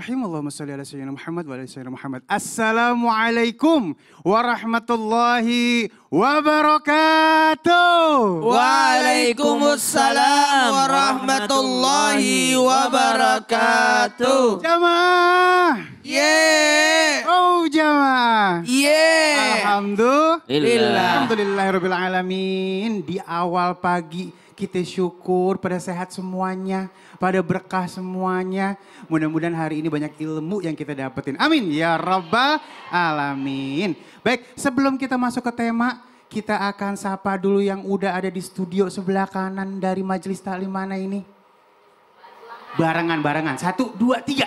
Bismillahirrahmanirrahim. Allahumma shalli ala sayyidina Muhammad wa ala sayyidina Muhammad. Assalamualaikum warahmatullahi wabarakatuh. Waalaikumsalam warahmatullahi wabarakatuh. Jamaah. Yeay. Oh jamaah. Yeay. Alhamdulillahirabbil alamin. Di awal pagi kita syukur pada sehat semuanya, pada berkah semuanya. Mudah-mudahan hari ini banyak ilmu yang kita dapetin. Amin ya rabbal alamin. Baik, sebelum kita masuk ke tema, kita akan sapa dulu yang udah ada di studio sebelah kanan dari Majelis Taklim mana ini. Barengan. 1, 2, 3.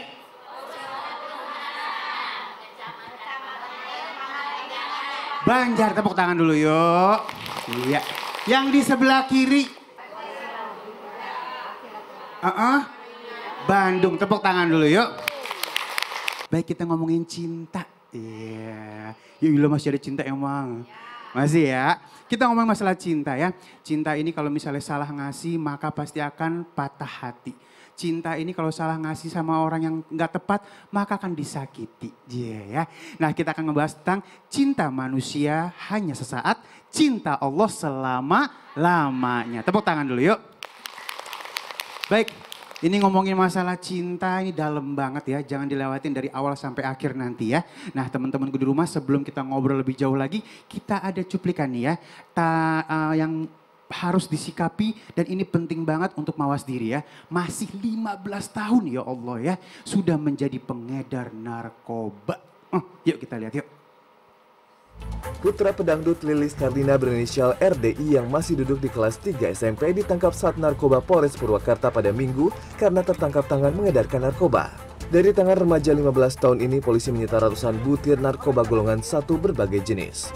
Banjar, tepuk tangan dulu yuk. Iya. Yang di sebelah kiri. Bandung, tepuk tangan dulu yuk. Baik, kita ngomongin cinta. Iya. Ya Allah, masih ada cinta emang. Masih ya. Kita ngomongin masalah cinta ya. Cinta ini kalau misalnya salah ngasih maka pasti akan patah hati. Cinta ini kalau salah ngasih sama orang yang gak tepat maka akan disakiti. Iya ya. Nah, kita akan ngebahas tentang cinta manusia hanya sesaat, cinta Allah selama-lamanya. Tepuk tangan dulu yuk. Baik, ini ngomongin masalah cinta ini dalam banget ya. Jangan dilewatin dari awal sampai akhir nanti ya. Nah, teman-temanku di rumah, sebelum kita ngobrol lebih jauh lagi, kita ada cuplikan nih ya. Yang harus disikapi dan ini penting banget untuk mawas diri ya. Masih 15 tahun ya Allah ya. Sudah menjadi pengedar narkoba. Yuk kita lihat yuk. Putra pedangdut Lilis Karlina berinisial RDI yang masih duduk di kelas 3 SMP ditangkap saat narkoba Polres Purwakarta pada Minggu karena tertangkap tangan mengedarkan narkoba. Dari tangan remaja 15 tahun ini, polisi menyita ratusan butir narkoba golongan 1 berbagai jenis.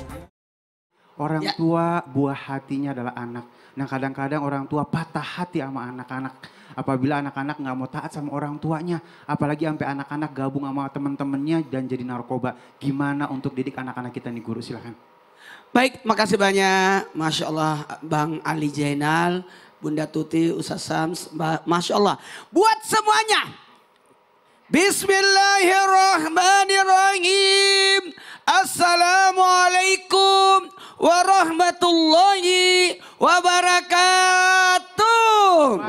Orang tua buah hatinya adalah anak. Nah, kadang-kadang orang tua patah hati sama anak-anak. Apabila anak-anak nggak mau taat sama orang tuanya. Apalagi sampai anak-anak gabung sama teman-temannya dan jadi narkoba. Gimana untuk didik anak-anak kita nih guru, silakan. Baik, makasih banyak. Masya Allah Bang Ali Jainal, Bunda Tuti, Ustaz Sams, Masya Allah. Buat semuanya. Bismillahirrahmanirrahim. Assalamualaikum warahmatullahi wabarakatuh.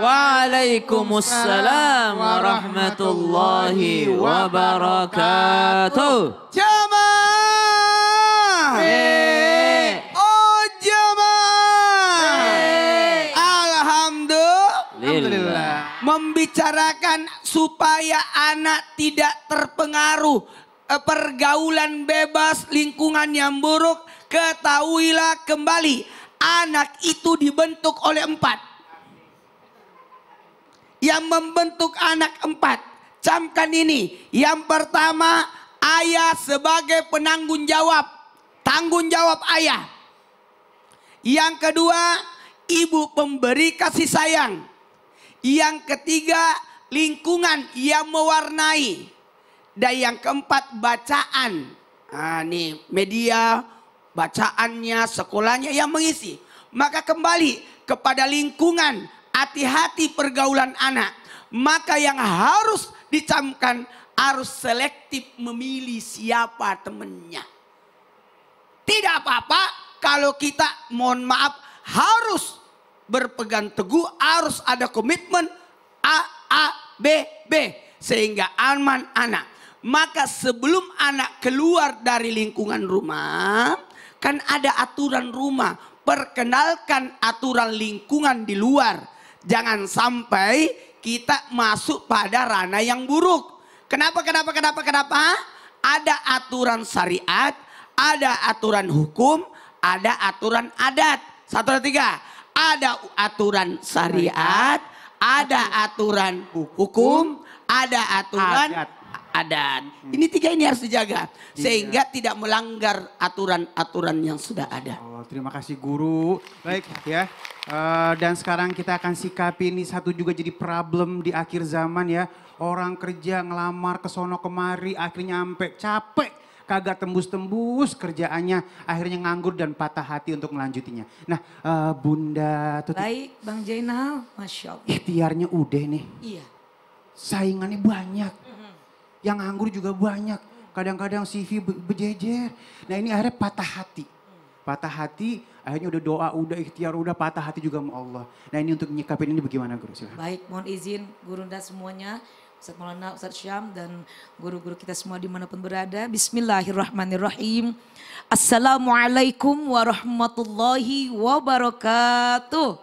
Waalaikumsalam warahmatullahi wabarakatuh. Jamaah. Oh jamaah. Alhamdulillah. Membicarakan supaya anak tidak terpengaruh pergaulan bebas, lingkungan yang buruk. Ketahuilah kembali, anak itu dibentuk oleh 4. Yang membentuk anak 4. Camkan ini. Yang pertama, ayah sebagai penanggung jawab. Tanggung jawab ayah. Yang kedua, ibu pemberi kasih sayang. Yang ketiga, lingkungan yang mewarnai. Dan yang keempat, bacaan. Nah, ini media, bacaannya, sekolahnya yang mengisi. Maka kembali kepada lingkungan, hati-hati pergaulan anak. Maka yang harus dicamkan, harus selektif memilih siapa temannya. Tidak apa-apa kalau kita, mohon maaf, harus berpegang teguh, harus ada komitmen A, B, B. Sehingga aman anak. Maka sebelum anak keluar dari lingkungan rumah, kan ada aturan rumah. Perkenalkan aturan lingkungan di luar. Jangan sampai kita masuk pada ranah yang buruk. Kenapa? Ada aturan syariat, ada aturan hukum, ada aturan adat. 1, 2, 3. Ada aturan syariat, ada aturan hukum, ada aturan adat. Ini 3 ini harus dijaga. Sehingga tidak melanggar aturan-aturan yang sudah ada. Oh, terima kasih guru. Baik ya. Dan sekarang kita akan sikapi ini satu juga jadi problem di akhir zaman ya. Orang kerja ngelamar ke sono kemari akhirnya sampai capek. Kagak tembus-tembus kerjaannya. Akhirnya nganggur dan patah hati untuk melanjutinya. Nah Bunda Tuti. Baik Bang Jainal, Masya Allah. Ikhtiarnya udah nih. Iya. Saingannya banyak. Yang nganggur juga banyak. Kadang-kadang CV berjejer. Nah ini akhirnya patah hati. Patah hati, akhirnya udah doa, udah ikhtiar, udah patah hati juga sama Allah. Nah ini untuk nyikapin ini bagaimana Guru? Silahkan. Baik, mohon izin Gurunda semuanya, Ustaz Maulana, Ustaz Syam dan guru-guru kita semua dimanapun berada. Bismillahirrahmanirrahim. Assalamualaikum warahmatullahi wabarakatuh.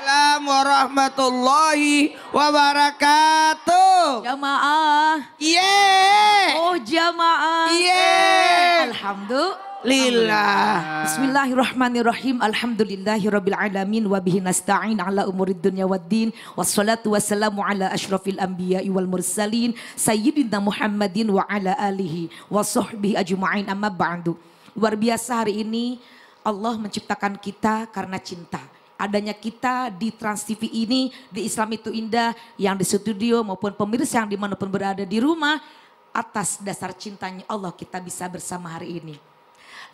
Assalamualaikum warahmatullahi wabarakatuh. Jamaah. Yeay. Oh jamaah. Yeay. Alhamdulillah. Bismillahirrahmanirrahim. Alhamdulillahirabbil alamin wa bihi nasta'in ala umurid dunya waddin. Wassalatu wassalamu ala asyrafil anbiya'i wal mursalin sayyidina Muhammadin wa ala alihi wa sahbihi ajma'in amma ba'du. Luar biasa hari ini Allah menciptakan kita karena cinta. Adanya kita di Trans TV ini, di Islam Itu Indah, yang di studio maupun pemirsa yang dimanapun berada di rumah, atas dasar cintanya Allah kita bisa bersama hari ini.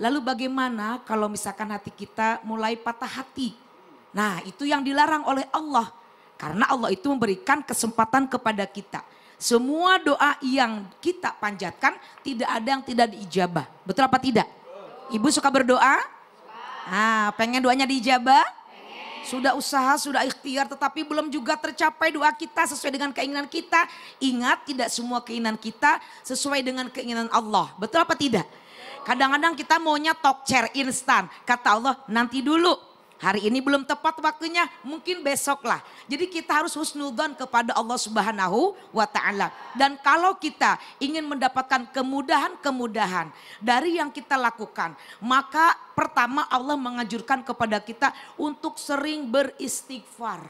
Lalu bagaimana kalau misalkan hati kita mulai patah hati? Nah itu yang dilarang oleh Allah. Karena Allah itu memberikan kesempatan kepada kita. Semua doa yang kita panjatkan tidak ada yang tidak diijabah. Betul apa tidak? Ibu suka berdoa? Nah, pengen doanya diijabah? Sudah usaha, sudah ikhtiar tetapi belum juga tercapai doa kita sesuai dengan keinginan kita. Ingat tidak semua keinginan kita sesuai dengan keinginan Allah. Betul apa tidak? Kadang-kadang kita maunya talk chair instan. Kata Allah nanti dulu. Hari ini belum tepat waktunya, mungkin besok lah. Jadi kita harus husnudzon kepada Allah Subhanahu wa Ta'ala. Dan kalau kita ingin mendapatkan kemudahan-kemudahan dari yang kita lakukan, maka pertama Allah menganjurkan kepada kita untuk sering beristighfar,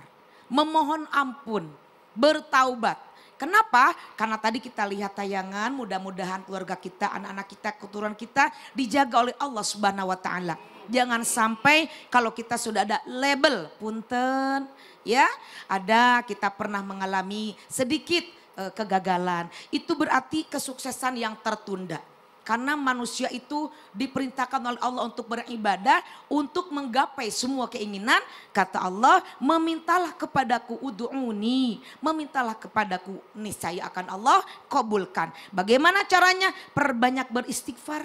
memohon ampun, bertaubat. Kenapa? Karena tadi kita lihat tayangan, mudah-mudahan keluarga kita, anak-anak kita, keturunan kita dijaga oleh Allah Subhanahu wa Ta'ala. Jangan sampai kalau kita sudah ada label punten ya, ada kita pernah mengalami sedikit kegagalan. Itu berarti kesuksesan yang tertunda. Karena manusia itu diperintahkan oleh Allah untuk beribadah, untuk menggapai semua keinginan. Kata Allah, memintalah kepadaku ud'uni, memintalah kepadaku niscaya akan Allah kabulkan. Bagaimana caranya? Perbanyak beristighfar.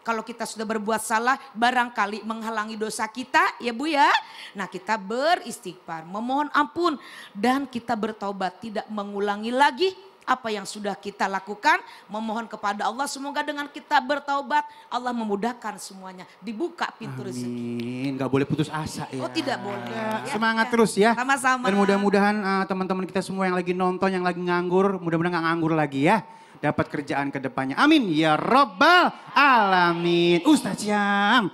Kalau kita sudah berbuat salah, barangkali menghalangi dosa kita, ya Bu ya. Nah kita beristighfar, memohon ampun. Dan kita bertaubat, tidak mengulangi lagi apa yang sudah kita lakukan. Memohon kepada Allah, semoga dengan kita bertaubat, Allah memudahkan semuanya. Dibuka pintu rezeki. Amin, gak boleh putus asa ya. Oh tidak boleh. Ya, semangat terus ya. Sama-sama. Dan mudah-mudahan teman-teman kita semua yang lagi nonton, yang lagi nganggur, mudah-mudahan gak nganggur lagi ya. Dapat kerjaan ke depannya. Amin ya Rabbal Alamin. Ustaz Syam.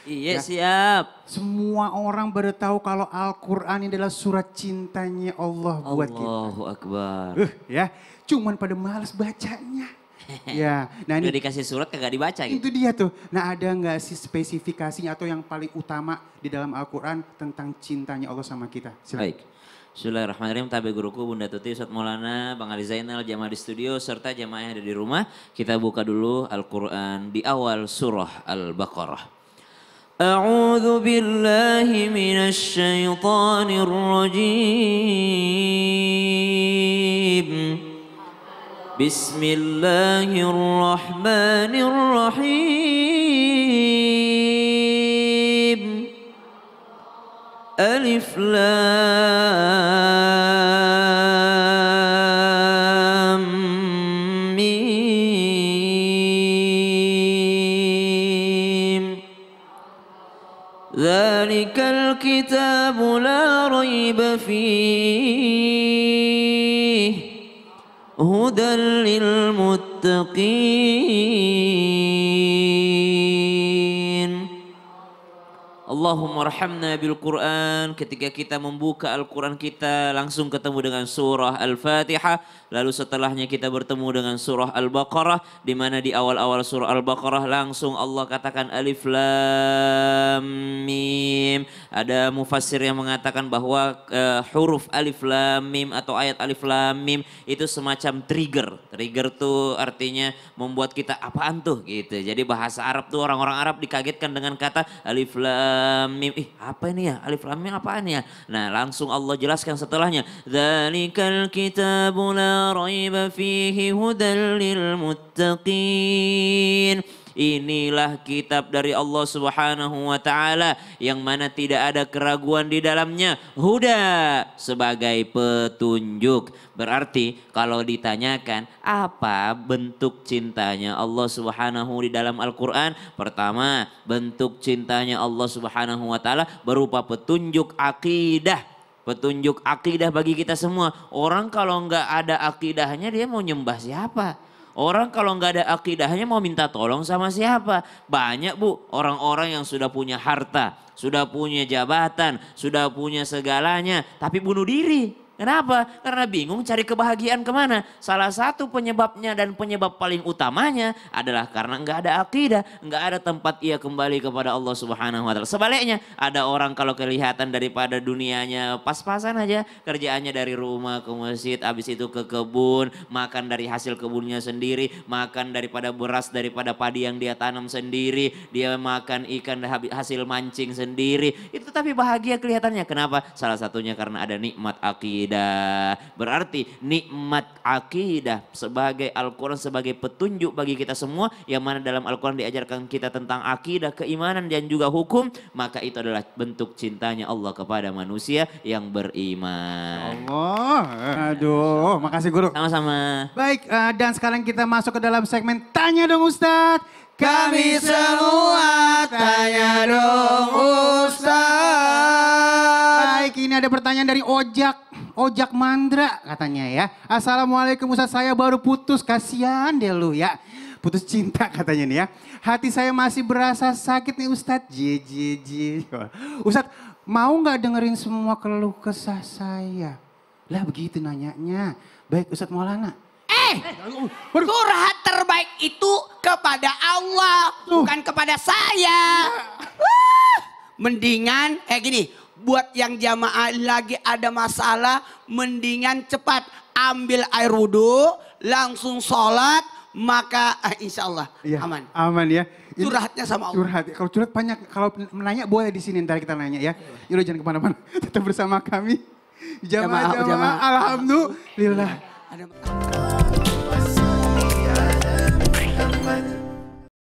Iya Ya. siap. Semua orang baru tahu kalau Al-Quran ini adalah surat cintanya Allah buat kita. Allahu Akbar. Ya, cuman pada malas bacanya. Ya, nah Udah ini dikasih surat kagak dibaca gitu. itu dia tuh. Nah ada nggak sih spesifikasinya atau yang paling utama di dalam Al-Quran tentang cintanya Allah sama kita? Silakan. Baik. Bismillahirrahmanirrahim. Tabe guruku Bunda Tuti, Ustaz Maulana, Bang Ali Zainal, jamaah di studio serta jamaah yang ada di rumah. Kita buka dulu Al-Quran di awal surah Al-Baqarah. A'udzu billahi minasy syaithanir rajim. Bismillahirrahmanirrahim. Alif Lam Mim. Dzalikal kitabu la raiba fihi hudan lil muttaqin. Allahumma rahamna bil Quran. Ketika kita membuka Al-Quran kita langsung ketemu dengan surah Al-Fatihah. Lalu setelahnya kita bertemu dengan surah Al-Baqarah. Di mana di awal-awal surah Al-Baqarah langsung Allah katakan Alif Lam Mim. Ada mufassir yang mengatakan bahwa huruf Alif Lam Mim atau ayat Alif Lam Mim itu semacam trigger. Trigger tuh artinya membuat kita apaan tuh gitu. Jadi bahasa Arab tuh orang-orang Arab dikagetkan dengan kata Alif Lam lam mim. Apa ini ya? Alif lam mim apaan ya? Nah, langsung Allah jelaskan setelahnya. Dzalikal kitabu la raiba fihi hudal lil muttaqin. Inilah kitab dari Allah Subhanahu wa taala yang mana tidak ada keraguan di dalamnya. Huda sebagai petunjuk. Berarti kalau ditanyakan apa bentuk cintanya Allah Subhanahu di dalam Al-Qur'an? Pertama, bentuk cintanya Allah Subhanahu wa taala berupa petunjuk akidah. Petunjuk akidah bagi kita semua. Orang kalau nggak ada akidahnya dia mau nyembah siapa? Orang kalau nggak ada akidahnya mau minta tolong sama siapa? Banyak bu orang-orang yang sudah punya harta, sudah punya jabatan, sudah punya segalanya tapi bunuh diri. Kenapa? Karena bingung cari kebahagiaan kemana. Salah satu penyebabnya dan penyebab paling utamanya adalah karena nggak ada akidah. Nggak ada tempat ia kembali kepada Allah Subhanahu wa taala. Sebaliknya ada orang kalau kelihatan daripada dunianya pas-pasan aja. Kerjaannya dari rumah ke masjid, habis itu ke kebun. Makan dari hasil kebunnya sendiri. Makan daripada beras, daripada padi yang dia tanam sendiri. Dia makan ikan hasil mancing sendiri. Itu tapi bahagia kelihatannya. Kenapa? Salah satunya karena ada nikmat akidah. Berarti nikmat akidah sebagai Al-Quran sebagai petunjuk bagi kita semua yang mana dalam Al-Quran diajarkan kita tentang akidah, keimanan dan juga hukum, maka itu adalah bentuk cintanya Allah kepada manusia yang beriman. Allah, aduh, makasih guru. Sama-sama. Baik, dan sekarang kita masuk ke dalam segmen Tanya Dong Ustadz. Kami semua tanya dong Ustadz. Baik, ini ada pertanyaan dari Ojak Mandra katanya ya. Assalamualaikum Ustadz, saya baru putus, kasihan deh lu ya. Putus cinta katanya nih ya. Hati saya masih berasa sakit nih Ustadz. Ustadz, mau gak dengerin semua keluh kesah saya? Lah begitu nanyanya. Baik Ustadz Maulana. Curhat terbaik itu kepada Allah, bukan kepada saya. Mendingan gini, buat yang jamaah lagi ada masalah, mendingan cepat ambil air wudhu, langsung sholat, maka insya Allah Ya, aman. Aman ya. Curhatnya sama Allah. Curhat, kalau curhat banyak, kalau menanya boleh di sini ntar kita nanya ya. Yaudah jangan kemana-mana, tetap bersama kami. Jamaah. Jamaah. Alhamdulillah. Ada